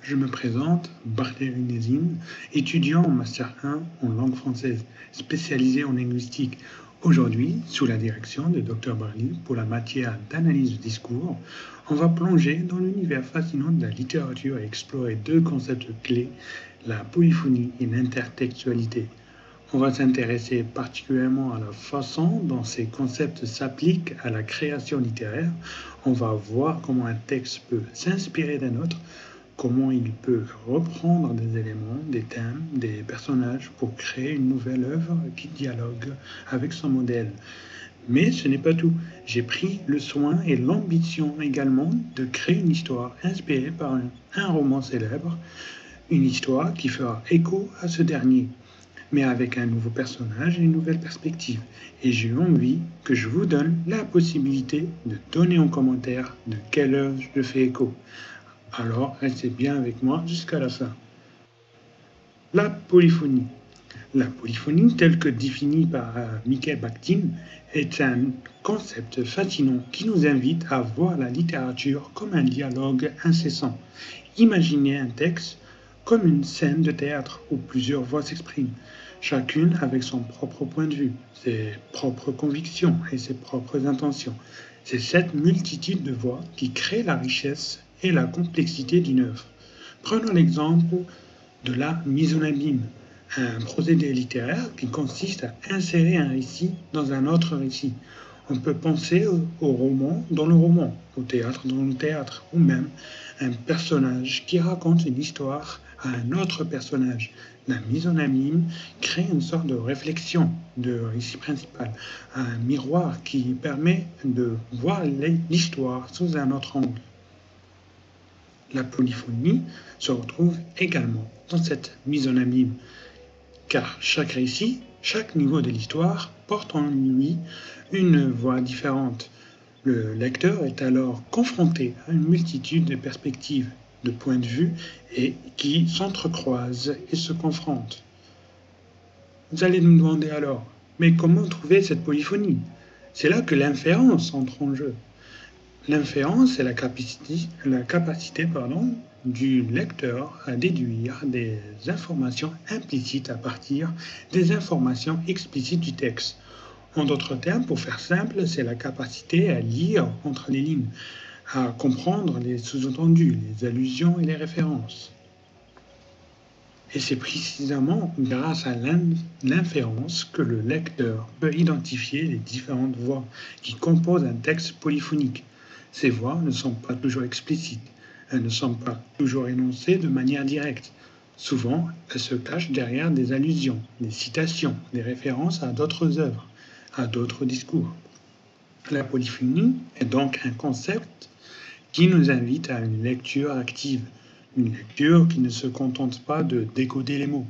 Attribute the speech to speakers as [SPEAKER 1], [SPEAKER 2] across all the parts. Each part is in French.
[SPEAKER 1] Je me présente, Barthélémy Nézine, étudiant en Master 1 en langue française, spécialisé en linguistique. Aujourd'hui, sous la direction de Dr Barli pour la matière d'analyse du discours, on va plonger dans l'univers fascinant de la littérature et explorer deux concepts clés, la polyphonie et l'intertextualité. On va s'intéresser particulièrement à la façon dont ces concepts s'appliquent à la création littéraire. On va voir comment un texte peut s'inspirer d'un autre, comment il peut reprendre des éléments, des thèmes, des personnages pour créer une nouvelle œuvre qui dialogue avec son modèle. Mais ce n'est pas tout. J'ai pris le soin et l'ambition également de créer une histoire inspirée par un roman célèbre, une histoire qui fera écho à ce dernier, mais avec un nouveau personnage et une nouvelle perspective. Et j'ai envie que je vous donne la possibilité de donner en commentaire de quelle œuvre je fais écho. Alors, restez bien avec moi jusqu'à la fin. La polyphonie. La polyphonie, telle que définie par Mikhail Bakhtin, est un concept fascinant qui nous invite à voir la littérature comme un dialogue incessant. Imaginez un texte comme une scène de théâtre où plusieurs voix s'expriment, chacune avec son propre point de vue, ses propres convictions et ses propres intentions. C'est cette multitude de voix qui crée la richesse et la complexité d'une œuvre. Prenons l'exemple de la mise en abîme, un procédé littéraire qui consiste à insérer un récit dans un autre récit. On peut penser au roman dans le roman, au théâtre dans le théâtre, ou même un personnage qui raconte une histoire à un autre personnage. La mise en abîme crée une sorte de réflexion de récit principal, un miroir qui permet de voir l'histoire sous un autre angle. La polyphonie se retrouve également dans cette mise en abîme, car chaque récit, chaque niveau de l'histoire porte en lui une voix différente. Le lecteur est alors confronté à une multitude de perspectives, de points de vue et qui s'entrecroisent et se confrontent. Vous allez me demander alors, mais comment trouver cette polyphonie? C'est là que l'inférence entre en jeu. L'inférence est la capacité du lecteur à déduire des informations implicites à partir des informations explicites du texte. En d'autres termes, pour faire simple, c'est la capacité à lire entre les lignes, à comprendre les sous-entendus, les allusions et les références. Et c'est précisément grâce à l'inférence que le lecteur peut identifier les différentes voix qui composent un texte polyphonique. Ces voix ne sont pas toujours explicites, elles ne sont pas toujours énoncées de manière directe. Souvent, elles se cachent derrière des allusions, des citations, des références à d'autres œuvres, à d'autres discours. La polyphonie est donc un concept qui nous invite à une lecture active, une lecture qui ne se contente pas de décoder les mots,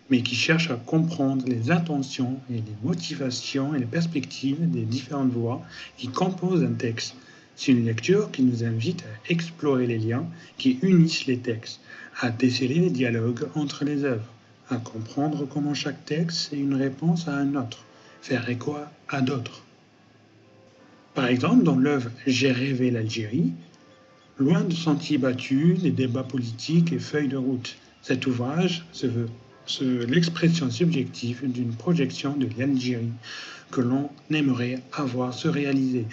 [SPEAKER 1] mais qui cherche à comprendre les intentions et les motivations et les perspectives des différentes voix qui composent un texte. C'est une lecture qui nous invite à explorer les liens qui unissent les textes, à déceler les dialogues entre les œuvres, à comprendre comment chaque texte est une réponse à un autre, faire écho à d'autres. Par exemple, dans l'œuvre J'ai rêvé l'Algérie, loin de sentiers battus, des débats politiques et feuilles de route, cet ouvrage se veut l'expression subjective d'une projection de l'Algérie que l'on aimerait avoir se réaliser.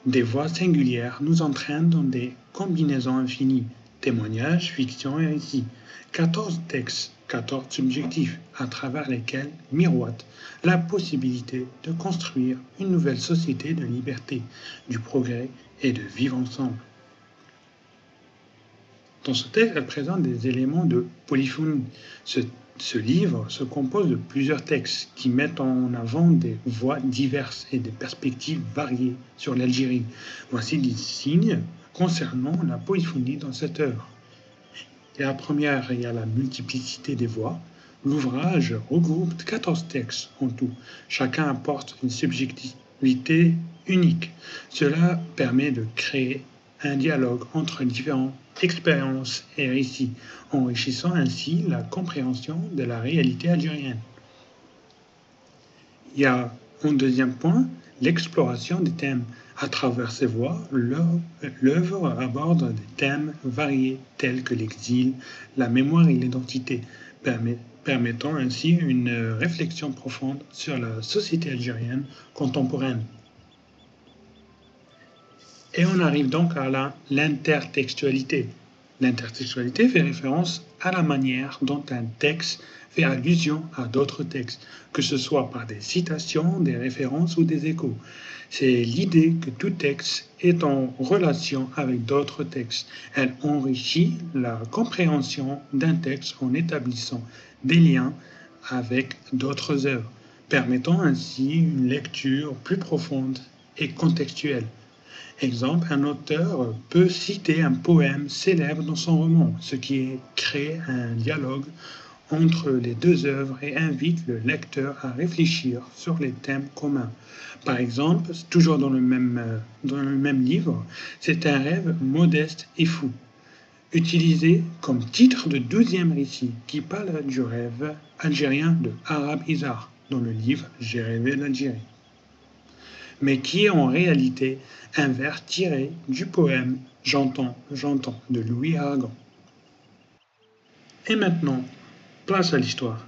[SPEAKER 1] Des voix singulières nous entraînent dans des combinaisons infinies, témoignages, fiction et récits. 14 textes, 14 subjectifs, à travers lesquels miroite la possibilité de construire une nouvelle société de liberté, du progrès et de vivre ensemble. Dans ce texte, elle présente des éléments de polyphonie. Ce livre se compose de plusieurs textes qui mettent en avant des voix diverses et des perspectives variées sur l'Algérie. Voici des signes concernant la polyphonie dans cette œuvre. La première, il y a la multiplicité des voix. L'ouvrage regroupe 14 textes en tout. Chacun apporte une subjectivité unique. Cela permet de créer un dialogue entre différentes expériences et récits, enrichissant ainsi la compréhension de la réalité algérienne. Il y a, en deuxième point, l'exploration des thèmes, À travers ses voix, l'œuvre aborde des thèmes variés tels que l'exil, la mémoire et l'identité, permettant ainsi une réflexion profonde sur la société algérienne contemporaine. Et on arrive donc à l'intertextualité. L'intertextualité fait référence à la manière dont un texte fait allusion à d'autres textes, que ce soit par des citations, des références ou des échos. C'est l'idée que tout texte est en relation avec d'autres textes. Elle enrichit la compréhension d'un texte en établissant des liens avec d'autres œuvres, permettant ainsi une lecture plus profonde et contextuelle. Exemple, un auteur peut citer un poème célèbre dans son roman, ce qui crée un dialogue entre les deux œuvres et invite le lecteur à réfléchir sur les thèmes communs. Par exemple, toujours dans le même livre, c'est un rêve modeste et fou, utilisé comme titre de 12e récit qui parle du rêve algérien de Arab Izar dans le livre J'ai rêvé d'Algérie, mais qui est en réalité un vers tiré du poème J'entends de Louis Aragon. Et maintenant, place à l'histoire.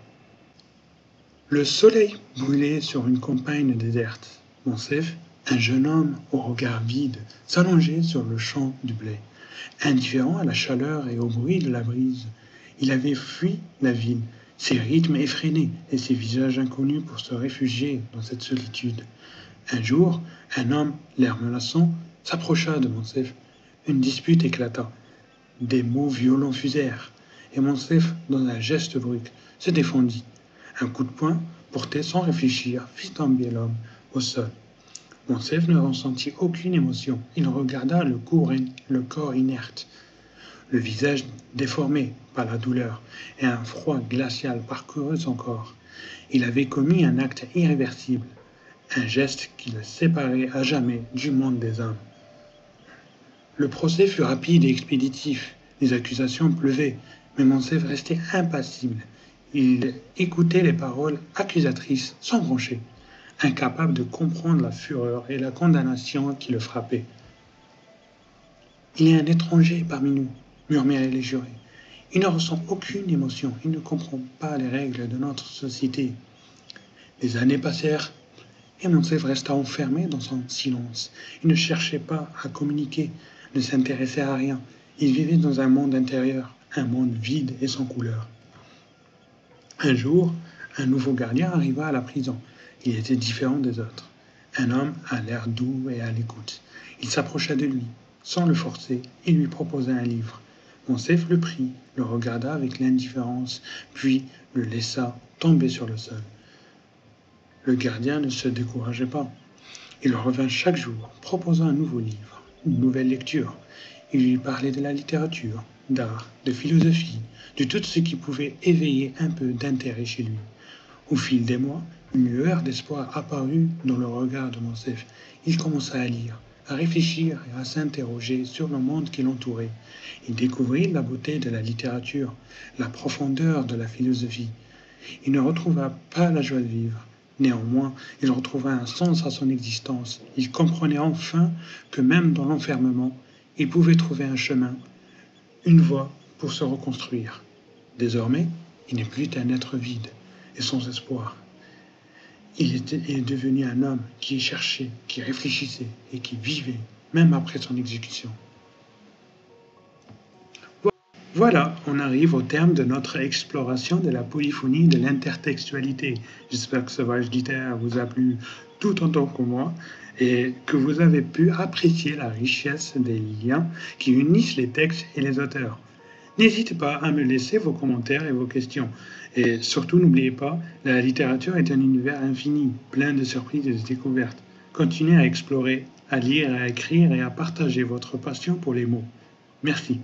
[SPEAKER 1] Le soleil brûlait sur une campagne déserte. Monsef, un jeune homme au regard vide, s'allongeait sur le champ du blé. Indifférent à la chaleur et au bruit de la brise, il avait fui la ville, ses rythmes effrénés et ses visages inconnus pour se réfugier dans cette solitude. Un jour, un homme, l'air menaçant, s'approcha de Monsef. Une dispute éclata. Des mots violents fusèrent, et Monsef, dans un geste brusque, se défendit. Un coup de poing, porté sans réfléchir, fit tomber l'homme au sol. Monsef ne ressentit aucune émotion. Il regarda le corps inerte, le visage déformé par la douleur, et un froid glacial parcourut son corps. Il avait commis un acte irréversible, un geste qui le séparait à jamais du monde des hommes. Le procès fut rapide et expéditif. Les accusations pleuvaient, mais Monsef restait impassible. Il écoutait les paroles accusatrices sans broncher, incapable de comprendre la fureur et la condamnation qui le frappaient. « Il y a un étranger parmi nous, » murmuraient les jurés. « Il ne ressent aucune émotion, il ne comprend pas les règles de notre société. » Les années passèrent, et Monsef resta enfermé dans son silence. Il ne cherchait pas à communiquer, ne s'intéressait à rien. Il vivait dans un monde intérieur, un monde vide et sans couleur. Un jour, un nouveau gardien arriva à la prison. Il était différent des autres. Un homme à l'air doux et à l'écoute. Il s'approcha de lui, sans le forcer, et lui proposa un livre. Monsef le prit, le regarda avec l'indifférence, puis le laissa tomber sur le sol. Le gardien ne se décourageait pas. Il revint chaque jour, proposant un nouveau livre, une nouvelle lecture. Il lui parlait de la littérature, d'art, de philosophie, de tout ce qui pouvait éveiller un peu d'intérêt chez lui. Au fil des mois, une lueur d'espoir apparut dans le regard de Monsef. Il commença à lire, à réfléchir et à s'interroger sur le monde qui l'entourait. Il découvrit la beauté de la littérature, la profondeur de la philosophie. Il ne retrouva pas la joie de vivre. Néanmoins, il retrouva un sens à son existence. Il comprenait enfin que même dans l'enfermement, il pouvait trouver un chemin, une voie pour se reconstruire. Désormais, il n'est plus un être vide et sans espoir. Il est devenu un homme qui cherchait, qui réfléchissait et qui vivait, même après son exécution. Voilà, on arrive au terme de notre exploration de la polyphonie de l'intertextualité. J'espère que ce voyage littéraire vous a plu tout autant que moi et que vous avez pu apprécier la richesse des liens qui unissent les textes et les auteurs. N'hésitez pas à me laisser vos commentaires et vos questions. Et surtout, n'oubliez pas, la littérature est un univers infini, plein de surprises et de découvertes. Continuez à explorer, à lire, à écrire et à partager votre passion pour les mots. Merci.